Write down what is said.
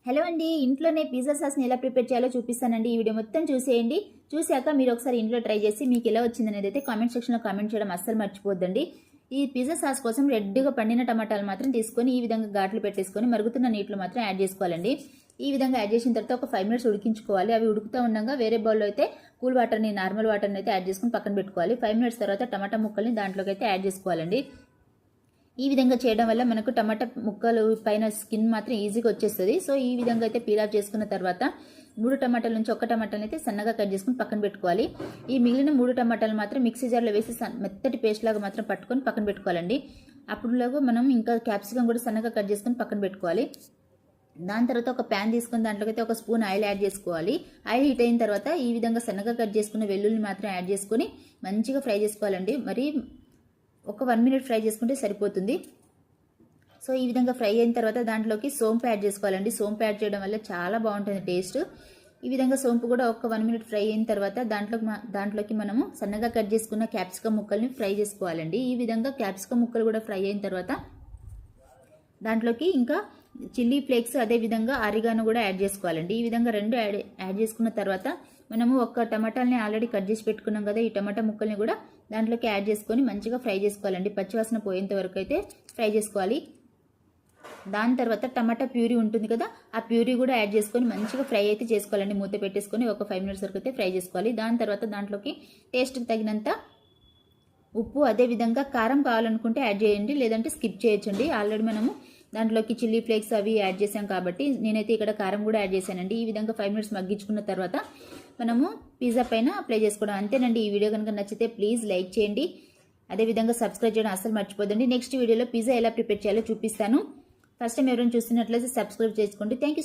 Hello అండి, ఇంట్లోనే pizza సాస్ని ఎలా ప్రిపేర్ చేయాలో చూపిస్తానండి. ఈ వీడియో మొత్తం చూసేయండి. చూశాక మీరు ఒకసారి ఇంట్లో ట్రై చేసి మీకు ఎలా వచ్చిందనేది అయితే కామెంట్ సెక్షన్లో కామెంట్ చేయడం అస్సలు మర్చిపోద్దండి. ఈ పిజ్జా సాస్ కోసం రెడ్గా పండిన టమాటాలు మాత్రం తీసుకొని ఈ విధంగా ఘాట్లు పెట్టేసుకొని మరుగుతున్న నీటిలో మాత్రం యాడ్ చేసుకోవాలండి. ఈ విధంగా యాడ్ చేసిన తర్వాత ఒక 5 మినిట్స్ ఉడికించుకోవాలి. అవి ఉడుకుతూ ఉండగా వేరే బౌల్లో అయితే కూల్ వాటర్ని, నార్మల్ వాటర్ని అయితే యాడ్ చేసుకుని పక్కన పెట్టుకోవాలి. 5 మినిట్స్ తర్వాత టమాటా ముక్కల్ని దాంట్లోకి అయితే యాడ్ చేసుకోవాలండి. ఈ విధంగా చేయడం వల్ల మనకు టమాటా ముక్కలు పైన స్కిన్ మాత్రం ఈజీగా వచ్చేస్తుంది. సో ఈ విధంగా అయితే పీల్ ఆఫ్ చేసుకున్న తర్వాత 3 టమాటాల నుంచి ఒక టమాటాని అయితే సన్నగా కట్ చేసుకుని పక్కన పెట్టుకోవాలి. ఈ మిగిలిన 3 టమాటాలు మాత్రం మిక్సీ జార్లో వేసి మెత్తటి పేస్ట్ లాగా మాత్రం పట్టుకొని పక్కన పెట్టుకోవాలండి. అప్పుడులాగా మనం ఇంకా క్యాప్సికం కూడా సన్నగా కట్ చేసుకుని పక్కన పెట్టుకోవాలి. దాని తర్వాత ఒక ప్యాన్ తీసుకుని దాంట్లోకి అయితే ఒక స్పూన్ ఆయిల్ యాడ్ చేసుకోవాలి. ఆయిల్ హీట్ అయిన తర్వాత ఈ విధంగా సన్నగా కట్ చేసుకున్న వెల్లుల్లి మాత్రం యాడ్ చేసుకొని మంచిగా ఫ్రై చేసుకోవాలండి. మరి ఒక 1 మినిట్ ఫ్రై చేసుకుంటే సరిపోతుంది. సో ఈ విధంగా ఫ్రై అయిన తర్వాత దాంట్లోకి సోంపు యాడ్ చేసుకోవాలండి. సోంపు యాడ్ చేయడం వల్ల చాలా బాగుంటుంది టేస్ట్. ఈ విధంగా సోంపు కూడా ఒక 1 మినిట్ ఫ్రై అయిన తర్వాత దాంట్లోకి మనము సన్నగా కట్ చేసుకున్న క్యాప్సికమ్ ముక్కల్ని ఫ్రై చేసుకోవాలండి. ఈ విధంగా క్యాప్సికమ్ ముక్కలు కూడా ఫ్రై అయిన తర్వాత దాంట్లోకి ఇంకా చిల్లీ ఫ్లేక్స్, అదే విధంగా ఆరిగానో కూడా యాడ్ చేసుకోవాలండి. ఈ విధంగా రెండు యాడ్ చేసుకున్న తర్వాత మనము ఒక టమాటాలని ఆల్రెడీ కట్ చేసి పెట్టుకున్నాం కదా, ఈ టమాటా ముక్కల్ని కూడా దాంట్లోకి యాడ్ చేసుకొని మంచిగా ఫ్రై చేసుకోవాలండి. పచ్చివాసన పోయేంత వరకు అయితే ఫ్రై చేసుకోవాలి. దాని తర్వాత టమాటా ప్యూరీ ఉంటుంది కదా, ఆ ప్యూరీ కూడా యాడ్ చేసుకొని మంచిగా ఫ్రై అయితే చేసుకోవాలండి. మూత పెట్టేసుకొని ఒక 5 మినిట్స్ వరకు అయితే ఫ్రై చేసుకోవాలి. దాని తర్వాత దాంట్లోకి టేస్ట్కి తగినంత ఉప్పు, అదే విధంగా కారం కావాలనుకుంటే యాడ్ చేయండి, లేదంటే స్కిప్ చేయొచ్చండి. ఆల్రెడీ మనము దాంట్లోకి చిల్లీ ఫ్లేక్స్ అవి యాడ్ చేసాం కాబట్టి నేనైతే ఇక్కడ కారం కూడా యాడ్ చేశానండి. ఈ విధంగా 5 మినిట్స్ మగ్గించుకున్న తర్వాత మనము పిజ్జా పైన అప్లై చేసుకోవడం అంతేనండి. ఈ వీడియో కనుక నచ్చితే ప్లీజ్ లైక్ చేయండి, అదేవిధంగా సబ్స్క్రైబ్ చేయడం అస్సలు మర్చిపోదండి. నెక్స్ట్ వీడియోలో పిజ్జా ఎలా ప్రిపేర్ చేయాలో చూపిస్తాను. ఫస్ట్ టైం ఎవరైనా చూస్తున్నట్లయితే సబ్స్క్రైబ్ చేసుకోండి. Thank you so